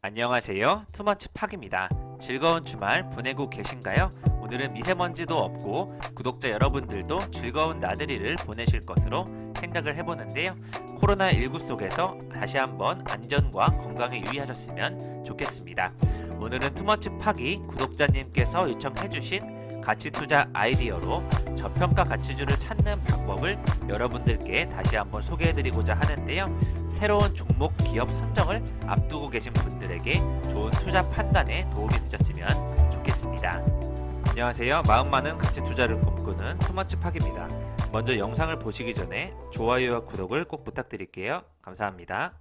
안녕하세요. 투머치팍입니다. 즐거운 주말 보내고 계신가요? 오늘은 미세먼지도 없고 구독자 여러분들도 즐거운 나들이를 보내실 것으로 생각을 해보는데요. 코로나19 속에서 다시 한번 안전과 건강에 유의하셨으면 좋겠습니다. 오늘은 투머치팍이 구독자님께서 요청해주신 가치투자 아이디어로 저평가 가치주를 찾는 방법을 여러분들께 다시 한번 소개해드리고자 하는데요. 새로운 종목 기업 선정을 앞두고 계신 분들에게 좋은 투자 판단에 도움이 되셨으면 좋겠습니다. 안녕하세요. 마음 많은 가치 투자를 꿈꾸는 투머치팍입니다. 먼저 영상을 보시기 전에 좋아요와 구독을 꼭 부탁드릴게요. 감사합니다.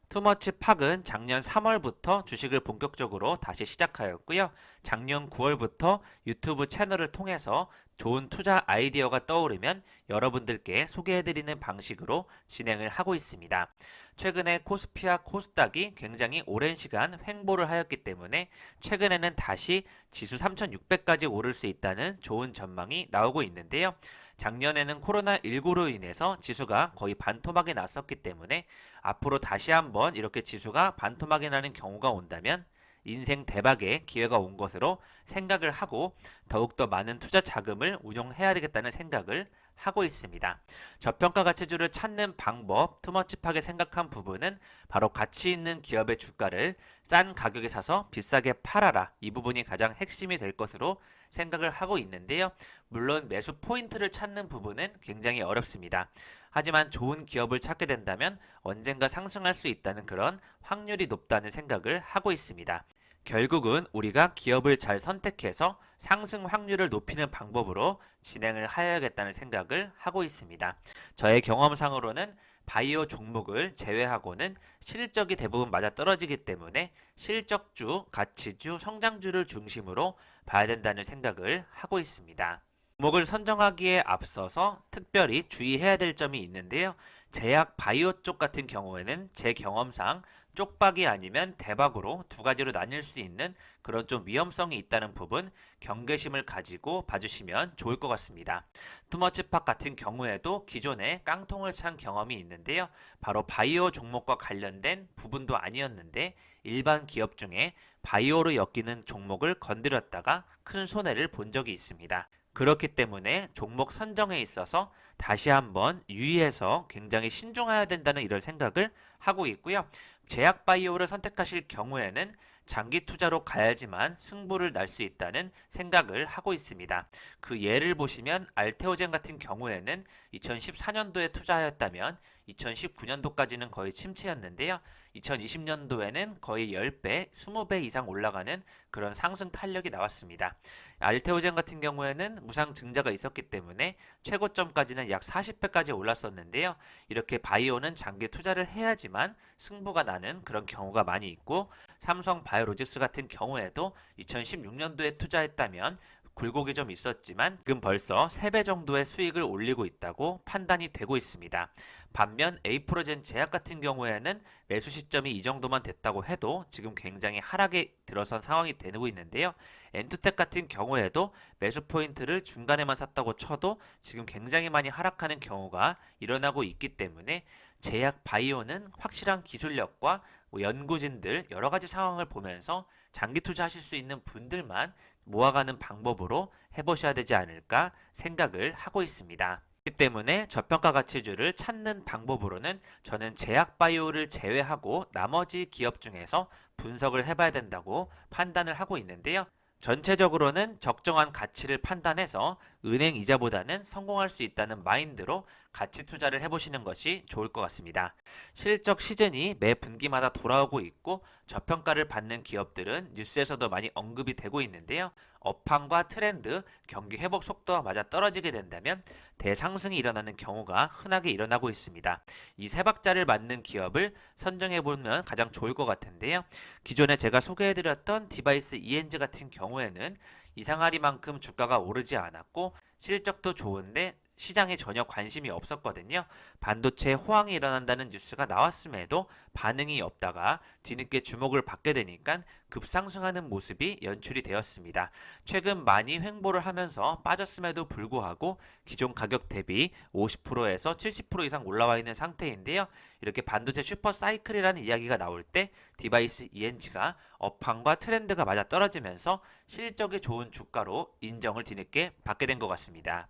투머치팍은 작년 3월부터 주식을 본격적으로 다시 시작하였고요. 작년 9월부터 유튜브 채널을 통해서 좋은 투자 아이디어가 떠오르면 여러분들께 소개해드리는 방식으로 진행을 하고 있습니다. 최근에 코스피와 코스닥이 굉장히 오랜 시간 횡보를 하였기 때문에 최근에는 다시 지수 3600까지 오를 수 있다는 좋은 전망이 나오고 있는데요. 작년에는 코로나19로 인해서 지수가 거의 반토막이 났었기 때문에 앞으로 다시 한번 이렇게 지수가 반토막이 나는 경우가 온다면 인생 대박의 기회가 온 것으로 생각을 하고 더욱더 많은 투자 자금을 운용해야 되겠다는 생각을 하고 있습니다. 저평가 가치주를 찾는 방법, 투머치팍에 생각한 부분은 바로 가치 있는 기업의 주가를 싼 가격에 사서 비싸게 팔아라. 이 부분이 가장 핵심이 될 것으로 생각을 하고 있는데요. 물론 매수 포인트를 찾는 부분은 굉장히 어렵습니다. 하지만 좋은 기업을 찾게 된다면 언젠가 상승할 수 있다는 그런 확률이 높다는 생각을 하고 있습니다. 결국은 우리가 기업을 잘 선택해서 상승 확률을 높이는 방법으로 진행을 해야겠다는 생각을 하고 있습니다. 저의 경험상으로는 바이오 종목을 제외하고는 실적이 대부분 맞아떨어지기 때문에 실적주, 가치주, 성장주를 중심으로 봐야 된다는 생각을 하고 있습니다. 종목을 선정하기에 앞서서 특별히 주의해야 될 점이 있는데요. 제약 바이오 쪽 같은 경우에는 제 경험상 쪽박이 아니면 대박으로 두 가지로 나뉠 수 있는 그런 좀 위험성이 있다는 부분 경계심을 가지고 봐주시면 좋을 것 같습니다. 투머치팍 같은 경우에도 기존에 깡통을 찬 경험이 있는데요. 바로 바이오 종목과 관련된 부분도 아니었는데 일반 기업 중에 바이오로 엮이는 종목을 건드렸다가 큰 손해를 본 적이 있습니다. 그렇기 때문에 종목 선정에 있어서 다시 한번 유의해서 굉장히 신중해야 된다는 이런 생각을 하고 있고요. 제약바이오를 선택하실 경우에는 장기 투자로 가야지만 승부를 날 수 있다는 생각을 하고 있습니다. 그 예를 보시면 알테오젠 같은 경우에는 2014년도에 투자하였다면 2019년도까지는 거의 침체였는데요. 2020년도에는 거의 10배, 20배 이상 올라가는 그런 상승 탄력이 나왔습니다. 알테오젠 같은 경우에는 무상 증자가 있었기 때문에 최고점까지는 약 40배까지 올랐었는데요. 이렇게 바이오는 장기 투자를 해야지만 승부가 나는 그런 경우가 많이 있고 삼성 바이오로직스 같은 경우에도 2016년도에 투자했다면 굴곡이 좀 있었지만 지금 벌써 3배 정도의 수익을 올리고 있다고 판단이 되고 있습니다. 반면 에이프로젠 제약 같은 경우에는 매수 시점이 이 정도만 됐다고 해도 지금 굉장히 하락에 들어선 상황이 되고 있는데요. 엔투텍 같은 경우에도 매수 포인트를 중간에만 샀다고 쳐도 지금 굉장히 많이 하락하는 경우가 일어나고 있기 때문에 제약 바이오는 확실한 기술력과 연구진들 여러 가지 상황을 보면서 장기 투자하실 수 있는 분들만 모아가는 방법으로 해보셔야 되지 않을까 생각을 하고 있습니다. 그렇기 때문에 저평가 가치주를 찾는 방법으로는 저는 제약바이오를 제외하고 나머지 기업 중에서 분석을 해봐야 된다고 판단을 하고 있는데요. 전체적으로는 적정한 가치를 판단해서 은행 이자보다는 성공할 수 있다는 마인드로 가치 투자를 해보시는 것이 좋을 것 같습니다. 실적 시즌이 매 분기마다 돌아오고 있고 저평가를 받는 기업들은 뉴스에서도 많이 언급이 되고 있는데요. 업황과 트렌드, 경기 회복 속도가 맞아 떨어지게 된다면 대상승이 일어나는 경우가 흔하게 일어나고 있습니다. 이 세 박자를 맞는 기업을 선정해보면 가장 좋을 것 같은데요. 기존에 제가 소개해드렸던 디바이스 ENG 같은 경우에는 이상하리만큼 주가가 오르지 않았고 실적도 좋은데 시장에 전혀 관심이 없었거든요. 반도체에 호황이 일어난다는 뉴스가 나왔음에도 반응이 없다가 뒤늦게 주목을 받게 되니까 급상승하는 모습이 연출이 되었습니다. 최근 많이 횡보를 하면서 빠졌음에도 불구하고 기존 가격 대비 50%에서 70% 이상 올라와 있는 상태인데요. 이렇게 반도체 슈퍼 사이클이라는 이야기가 나올 때 디바이스 ENG가 업황과 트렌드가 맞아 떨어지면서 실적이 좋은 주가로 인정을 뒤늦게 받게 된 것 같습니다.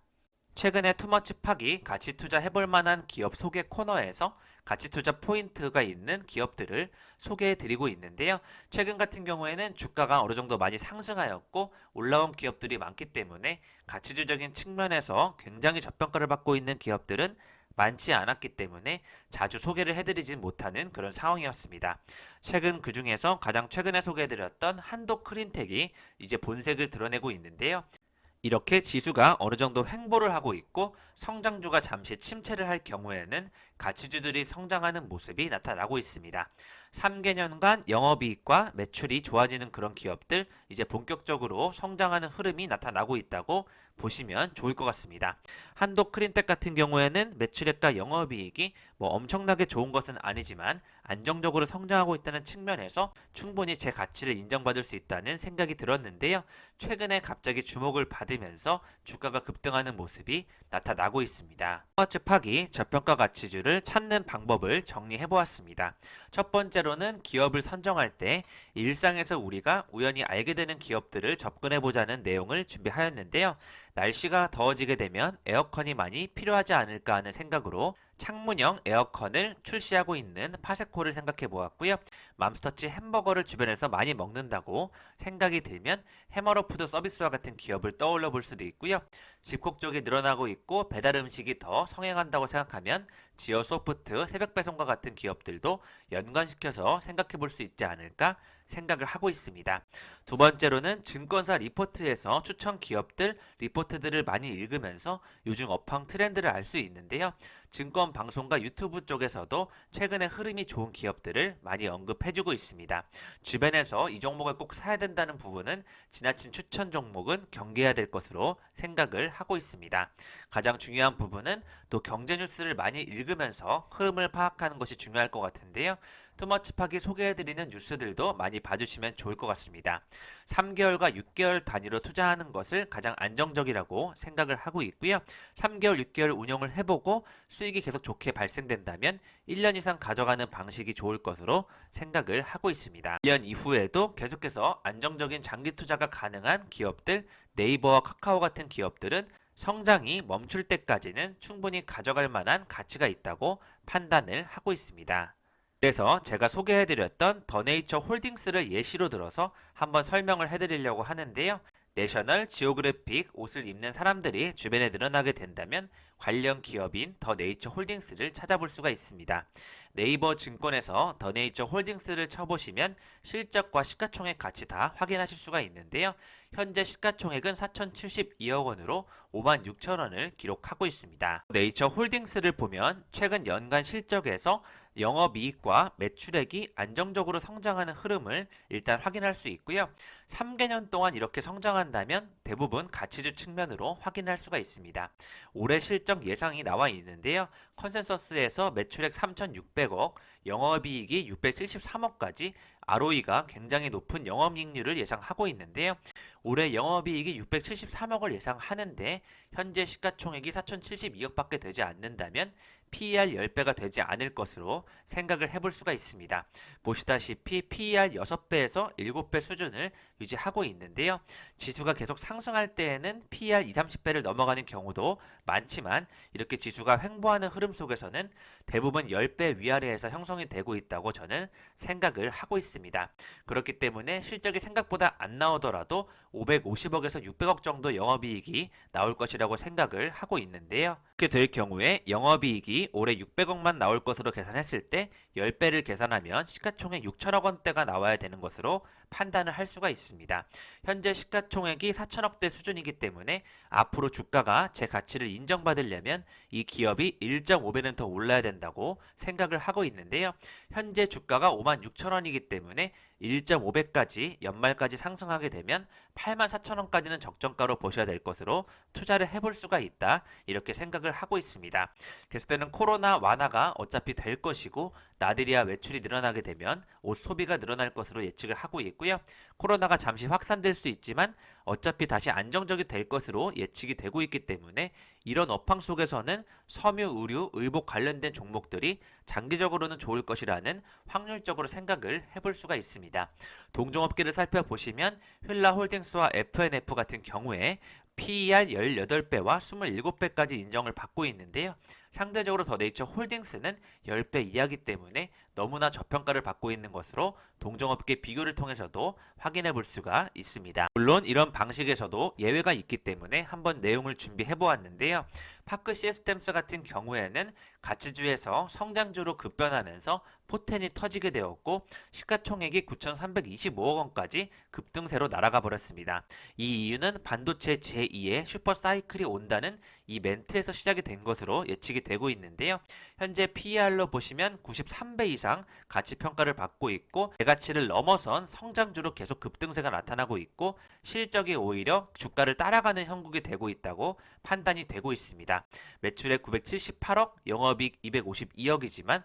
최근에 투머치 팍이 가치 투자 해볼 만한 기업 소개 코너에서 가치 투자 포인트가 있는 기업들을 소개해 드리고 있는데요. 최근 같은 경우에는 주가가 어느 정도 많이 상승하였고 올라온 기업들이 많기 때문에 가치주적인 측면에서 굉장히 저평가를 받고 있는 기업들은 많지 않았기 때문에 자주 소개를 해드리진 못하는 그런 상황이었습니다. 최근 그 중에서 가장 최근에 소개해드렸던 한도 크린텍이 이제 본색을 드러내고 있는데요. 이렇게 지수가 어느 정도 횡보를 하고 있고 성장주가 잠시 침체를 할 경우에는 가치주들이 성장하는 모습이 나타나고 있습니다. 3개년간 영업이익과 매출이 좋아지는 그런 기업들 이제 본격적으로 성장하는 흐름이 나타나고 있다고 보시면 좋을 것 같습니다. 한도 크린텍 같은 경우에는 매출액과 영업이익이 뭐 엄청나게 좋은 것은 아니지만 안정적으로 성장하고 있다는 측면에서 충분히 제 가치를 인정받을 수 있다는 생각이 들었는데요. 최근에 갑자기 주목을 받으면서 주가가 급등하는 모습이 나타나고 있습니다. 투머치 팍이 저평가 가치주를 찾는 방법을 정리해 보았습니다. 첫 번째로는 기업을 선정할 때 일상에서 우리가 우연히 알게 되는 기업들을 접근해 보자는 내용을 준비하였는데요. 날씨가 더워지게 되면 에어컨이 많이 필요하지 않을까 하는 생각으로 창문형 에어컨을 출시하고 있는 파세코를 생각해 보았고요. 맘스터치 햄버거를 주변에서 많이 먹는다고 생각이 들면 해머러푸드 서비스와 같은 기업을 떠올려 볼 수도 있고요. 집콕 쪽이 늘어나고 있고 배달 음식이 더 성행한다고 생각하면 지어소프트, 새벽배송과 같은 기업들도 연관시켜서 생각해 볼 수 있지 않을까 생각을 하고 있습니다. 두 번째로는 증권사 리포트에서 추천 기업들 리포트들을 많이 읽으면서 요즘 업황 트렌드를 알 수 있는데요. 증권 방송과 유튜브 쪽에서도 최근에 흐름이 좋은 기업들을 많이 언급해주고 있습니다. 주변에서 이 종목을 꼭 사야 된다는 부분은 지나친 추천 종목은 경계해야 될 것으로 생각을 하고 있습니다. 가장 중요한 부분은 또 경제 뉴스를 많이 읽으면서 흐름을 파악하는 것이 중요할 것 같은데요. 투머치팍이 소개해드리는 뉴스들도 많이 봐주시면 좋을 것 같습니다. 3개월과 6개월 단위로 투자하는 것을 가장 안정적이라고 생각을 하고 있고요. 3개월, 6개월 운영을 해보고 수익이 계속 좋게 발생된다면 1년 이상 가져가는 방식이 좋을 것으로 생각을 하고 있습니다. 1년 이후에도 계속해서 안정적인 장기 투자가 가능한 기업들, 네이버와 카카오 같은 기업들은 성장이 멈출 때까지는 충분히 가져갈 만한 가치가 있다고 판단을 하고 있습니다. 그래서 제가 소개해드렸던 더네이처 홀딩스를 예시로 들어서 한번 설명을 해드리려고 하는데요. 내셔널 지오그래픽 옷을 입는 사람들이 주변에 늘어나게 된다면 관련 기업인 더네이처 홀딩스를 찾아볼 수가 있습니다. 네이버 증권에서 더네이처 홀딩스를 쳐보시면 실적과 시가총액 가치 다 확인하실 수가 있는데요. 현재 시가총액은 4,072억 원으로 56,000원을 기록하고 있습니다. 네이처 홀딩스를 보면 최근 연간 실적에서 영업이익과 매출액이 안정적으로 성장하는 흐름을 일단 확인할 수 있고요. 3개년 동안 이렇게 성장한다면 대부분 가치주 측면으로 확인할 수가 있습니다. 올해 실적 예상이 나와 있는데요. 컨센서스에서 매출액 3,600억, 영업이익이 673억까지 ROE가 굉장히 높은 영업이익률을 예상하고 있는데요. 올해 영업이익이 673억을 예상하는데 현재 시가총액이 4,072억밖에 되지 않는다면 PER 10배가 되지 않을 것으로 생각을 해볼 수가 있습니다. 보시다시피 PER 6배에서 7배 수준을 유지하고 있는데요. 지수가 계속 상승할 때에는 PER 20, 30배를 넘어가는 경우도 많지만 이렇게 지수가 횡보하는 흐름 속에서는 대부분 10배 위아래에서 형성이 되고 있다고 저는 생각을 하고 있습니다. 그렇기 때문에 실적이 생각보다 안 나오더라도 550억에서 600억 정도 영업이익이 나올 것이라고 생각을 하고 있는데요. 그렇게 될 경우에 영업이익이 올해 600억만 나올 것으로 계산했을 때 10배를 계산하면 시가총액 6천억 원대가 나와야 되는 것으로 판단을 할 수가 있습니다. 현재 시가총액이 4천억대 수준이기 때문에 앞으로 주가가 제 가치를 인정받으려면 이 기업이 1.5배는 더 올라야 된다고 생각을 하고 있는데요. 현재 주가가 56,000원이기 때문에 1.5배까지 연말까지 상승하게 되면 84,000원까지는 적정가로 보셔야 될 것으로 투자를 생각을 해볼 수가 있다. 이렇게 생각을 하고 있습니다. 계속되는 코로나 완화가 어차피 될 것이고 나들이와 외출이 늘어나게 되면 옷 소비가 늘어날 것으로 예측을 하고 있고요. 코로나가 잠시 확산될 수 있지만 어차피 다시 안정적이 될 것으로 예측이 되고 있기 때문에 이런 업황 속에서는 섬유, 의류, 의복 관련된 종목들이 장기적으로는 좋을 것이라는 확률적으로 생각을 해볼 수가 있습니다. 동종업계를 살펴보시면 휠라홀딩스와 FNF 같은 경우에 PER 18배와 27배까지 인정을 받고 있는데요. 상대적으로 더 네이처 홀딩스는 10배 이하기 때문에 너무나 저평가를 받고 있는 것으로 동종업계 비교를 통해서도 확인해 볼 수가 있습니다. 물론 이런 방식에서도 예외가 있기 때문에 한번 내용을 준비해 보았는데요. 파크 시스템스 같은 경우에는 가치주에서 성장주로 급변하면서 포텐이 터지게 되었고 시가총액이 9,325억 원까지 급등세로 날아가 버렸습니다. 이 이유는 반도체 제2의 슈퍼사이클이 온다는 이 멘트에서 시작이 된 것으로 예측이 되고 있는데요. 현재 PER로 보시면 93배 이상 가치 평가를 받고 있고 대가치를 넘어선 성장주로 계속 급등세가 나타나고 있고 실적이 오히려 주가를 따라가는 형국이 되고 있다고 판단이 되고 있습니다. 매출액 978억, 영업이익 252억이지만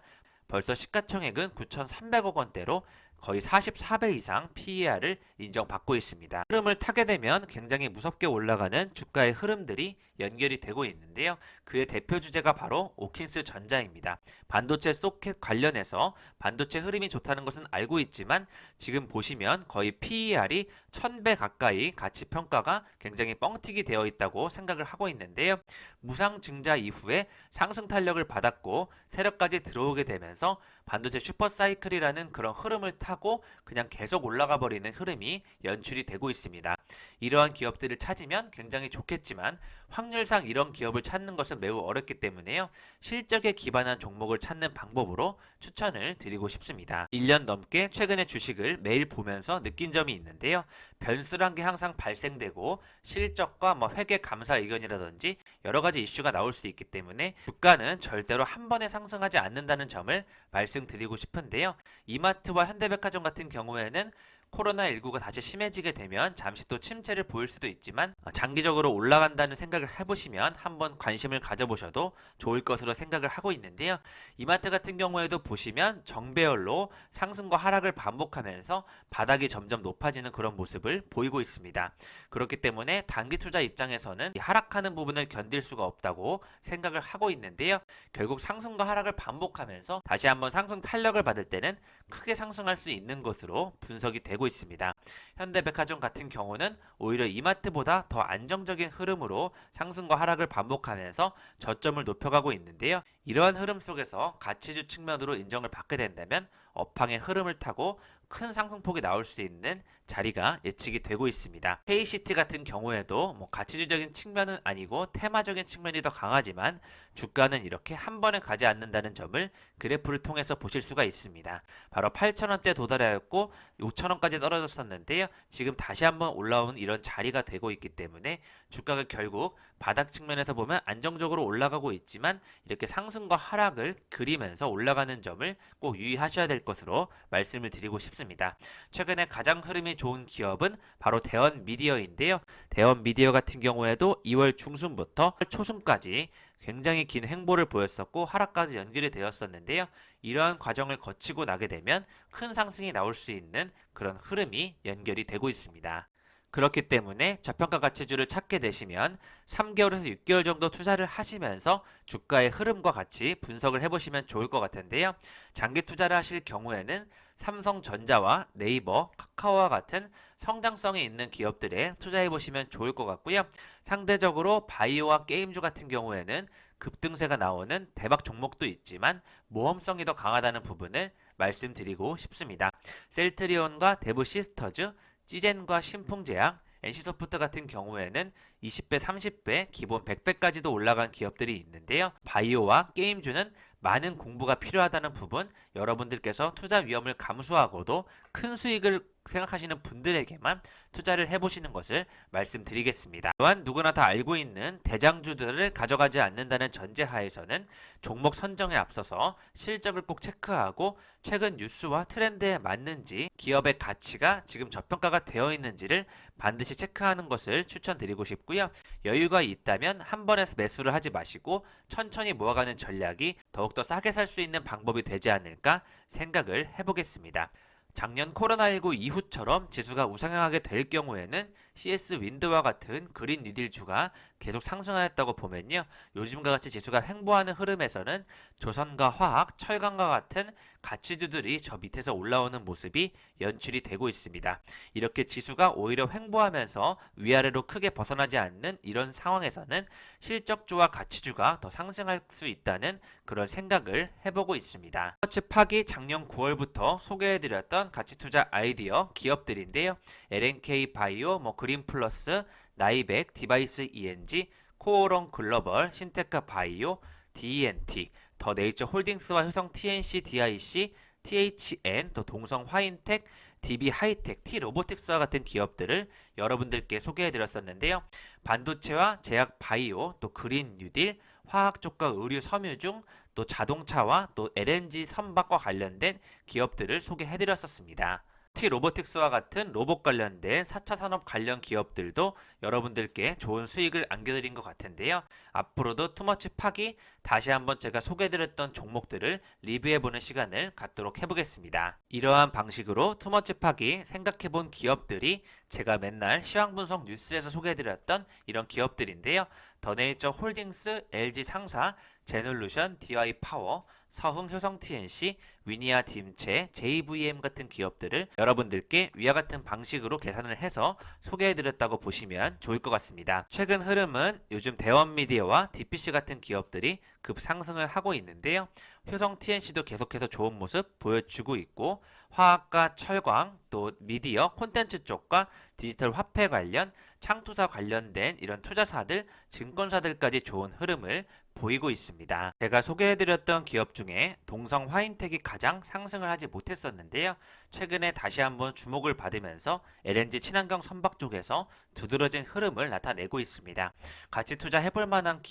벌써 시가총액은 9,300억 원대로 거의 44배 이상 PER을 인정받고 있습니다. 흐름을 타게 되면 굉장히 무섭게 올라가는 주가의 흐름들이 연결이 되고 있는데요. 그의 대표 주제가 바로 오킨스 전자입니다. 반도체 소켓 관련해서 반도체 흐름이 좋다는 것은 알고 있지만 지금 보시면 거의 PER이 1000배 가까이 가치 평가가 굉장히 뻥튀기 되어 있다고 생각을 하고 있는데요. 무상 증자 이후에 상승 탄력을 받았고 세력까지 들어오게 되면서 반도체 슈퍼사이클이라는 그런 흐름을 타고 그냥 계속 올라가 버리는 흐름이 연출이 되고 있습니다. 이러한 기업들을 찾으면 굉장히 좋겠지만 확률상 이런 기업을 찾는 것은 매우 어렵기 때문에요. 실적에 기반한 종목을 찾는 방법으로 추천을 드리고 싶습니다. 1년 넘게 최근의 주식을 매일 보면서 느낀 점이 있는데요. 변수란 게 항상 발생되고 실적과 회계 감사 의견이라든지 여러 가지 이슈가 나올 수 있기 때문에 주가는 절대로 한 번에 상승하지 않는다는 점을 말씀드리고 싶은데요. 이마트와 현대백화점 같은 경우에는 코로나19가 다시 심해지게 되면 잠시 또 침체를 보일 수도 있지만 장기적으로 올라간다는 생각을 해보시면 한번 관심을 가져보셔도 좋을 것으로 생각을 하고 있는데요. 이마트 같은 경우에도 보시면 정배열로 상승과 하락을 반복하면서 바닥이 점점 높아지는 그런 모습을 보이고 있습니다. 그렇기 때문에 단기 투자 입장에서는 하락하는 부분을 견딜 수가 없다고 생각을 하고 있는데요. 결국 상승과 하락을 반복하면서 다시 한번 상승 탄력을 받을 때는 크게 상승할 수 있는 것으로 분석이 되고 있습니다. 현대백화점 같은 경우는 오히려 이마트보다 더 안정적인 흐름으로 상승과 하락을 반복하면서 저점을 높여가고 있는데요. 이러한 흐름 속에서 가치주 측면으로 인정을 받게 된다면 업황의 흐름을 타고 큰 상승폭이 나올 수 있는 자리가 예측이 되고 있습니다. KCT 같은 경우에도 가치주적인 측면은 아니고 테마적인 측면이 더 강하지만 주가는 이렇게 한 번에 가지 않는다는 점을 그래프를 통해서 보실 수가 있습니다. 바로 8,000원대 도달하였고 5,000원까지 떨어졌었는데요. 지금 다시 한번 올라온 이런 자리가 되고 있기 때문에 주가가 결국 바닥 측면에서 보면 안정적으로 올라가고 있지만 이렇게 상승과 하락을 그리면서 올라가는 점을 꼭 유의하셔야 될 것으로 말씀을 드리고 싶습니다. 최근에 가장 흐름이 좋은 기업은 바로 대원미디어인데요. 대원미디어 같은 경우에도 2월 중순부터 초순까지 굉장히 긴 횡보를 보였었고 하락까지 연결이 되었었는데요. 이러한 과정을 거치고 나게 되면 큰 상승이 나올 수 있는 그런 흐름이 연결이 되고 있습니다. 그렇기 때문에 저평가 가치주를 찾게 되시면 3개월에서 6개월 정도 투자를 하시면서 주가의 흐름과 같이 분석을 해보시면 좋을 것 같은데요. 장기 투자를 하실 경우에는 삼성전자와 네이버, 카카오와 같은 성장성이 있는 기업들에 투자해보시면 좋을 것 같고요. 상대적으로 바이오와 게임주 같은 경우에는 급등세가 나오는 대박 종목도 있지만 모험성이 더 강하다는 부분을 말씀드리고 싶습니다. 셀트리온과 대부시스터즈, 찌젠과 신풍제약, NC소프트 같은 경우에는 20배, 30배, 기본 100배까지도 올라간 기업들이 있는데요. 바이오와 게임주는 많은 공부가 필요하다는 부분, 여러분들께서 투자 위험을 감수하고도 큰 수익을 생각하시는 분들에게만 투자를 해보시는 것을 말씀드리겠습니다. 또한 누구나 다 알고 있는 대장주들을 가져가지 않는다는 전제하에서는 종목 선정에 앞서서 실적을 꼭 체크하고 최근 뉴스와 트렌드에 맞는지 기업의 가치가 지금 저평가가 되어 있는지를 반드시 체크하는 것을 추천드리고 싶고요. 여유가 있다면 한 번에 매수를 하지 마시고 천천히 모아가는 전략이 더욱더 싸게 살 수 있는 방법이 되지 않을까 생각을 해보겠습니다. 작년 코로나19 이후처럼 지수가 우상향하게 될 경우에는 CS 윈드와 같은 그린 뉴딜주가 계속 상승하였다고 보면요. 요즘과 같이 지수가 횡보하는 흐름에서는 조선과 화학, 철강과 같은 가치주들이 저 밑에서 올라오는 모습이 연출이 되고 있습니다. 이렇게 지수가 오히려 횡보하면서 위아래로 크게 벗어나지 않는 이런 상황에서는 실적주와 가치주가 더 상승할 수 있다는 그런 생각을 해보고 있습니다. 파기 작년 9월부터 소개해드렸던 가치투자 아이디어 기업들인데요. LNK 바이오, 그린플러스, 나이백, 디바이스 ENG, 코오롱 글로벌, 신테크 바이오, DENT, 더 네이처 홀딩스와 효성 TNC, DIC, THN, 또 동성 화인텍, DB 하이텍, T 로보틱스와 같은 기업들을 여러분들께 소개해드렸었는데요. 반도체와 제약 바이오, 또 그린 뉴딜, 화학 쪽과 의류 섬유중, 또 자동차와 또 LNG 선박과 관련된 기업들을 소개해드렸었습니다. T 로보틱스와 같은 로봇 관련된 4차 산업 관련 기업들도 여러분들께 좋은 수익을 안겨드린 것 같은데요. 앞으로도 투머치 파기 다시 한번 제가 소개해드렸던 종목들을 리뷰해보는 시간을 갖도록 해보겠습니다. 이러한 방식으로 투머치 파기 생각해본 기업들이 제가 맨날 시황분석 뉴스에서 소개해드렸던 이런 기업들인데요. 더네이처 홀딩스, LG 상사, 제놀루션, DY 파워, 서흥 효성 TNC, 위니아 딤체, JVM 같은 기업들을 여러분들께 위와 같은 방식으로 계산을 해서 소개해드렸다고 보시면 좋을 것 같습니다. 최근 흐름은 요즘 대원미디어와 DPC 같은 기업들이 급상승을 하고 있는데요. 효성 TNC도 계속해서 좋은 모습 보여주고 있고 화학과 철광, 또 미디어, 콘텐츠 쪽과 디지털 화폐 관련, 창투사 관련된 이런 투자사들, 증권사들까지 좋은 흐름을 보이고 있습니다. 제가 소개해드렸던 기업 중에 동성 화인텍이 가장 상승을 하지 못했었는데요. 최근에 다시 한번 주목을 받으면서 LNG 친환경 선박 쪽에서 두드러진 흐름을 나타내고 있습니다. 같이 투자해볼 만한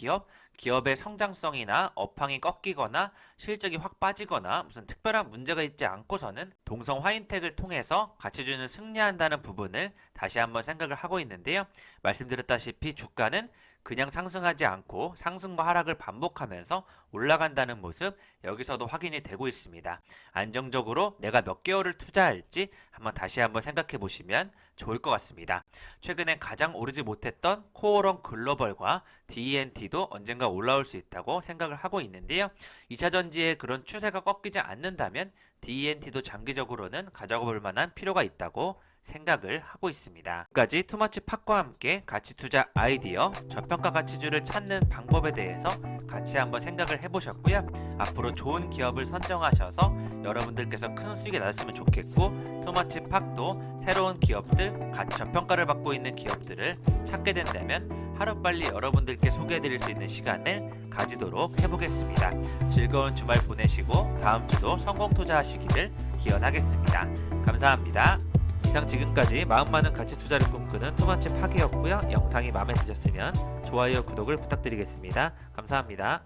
기업의 성장성이나 업황이 꺾이거나 실적이 확 빠지거나 무슨 특별한 문제가 있지 않고서는 동성 화인텍을 통해서 가치주는 승리한다는 부분을 다시 한번 생각을 하고 있는데요. 말씀드렸다시피 주가는 그냥 상승하지 않고 상승과 하락을 반복하면서 올라간다는 모습 여기서도 확인이 되고 있습니다. 안정적으로 내가 몇 개월을 투자할지 다시 한번 생각해 보시면 좋을 것 같습니다. 최근에 가장 오르지 못했던 코오롱 글로벌과 DENT도 언젠가 올라올 수 있다고 생각을 하고 있는데요. 2차전지의 그런 추세가 꺾이지 않는다면 DENT도 장기적으로는 가져가 볼 만한 필요가 있다고 생각을 하고 있습니다. 지금까지 투머치 팟과 함께 가치투자 아이디어, 저평가 가치주를 찾는 방법에 대해서 같이 한번 생각을 해보셨고요. 앞으로 좋은 기업을 선정하셔서 여러분들께서 큰 수익이 나셨으면 좋겠고, 투머치 팟도 새로운 기업들, 가치 저평가를 받고 있는 기업들을 찾게 된다면 하루빨리 여러분들께 소개해드릴 수 있는 시간을 가지도록 해보겠습니다. 즐거운 주말 보내시고 다음 주도 성공 투자하시기를 기원하겠습니다. 감사합니다. 이상 지금까지 마음 많은 가치 투자를 꿈꾸는 투머치 파기였고요. 영상이 마음에 드셨으면 좋아요, 구독을 부탁드리겠습니다. 감사합니다.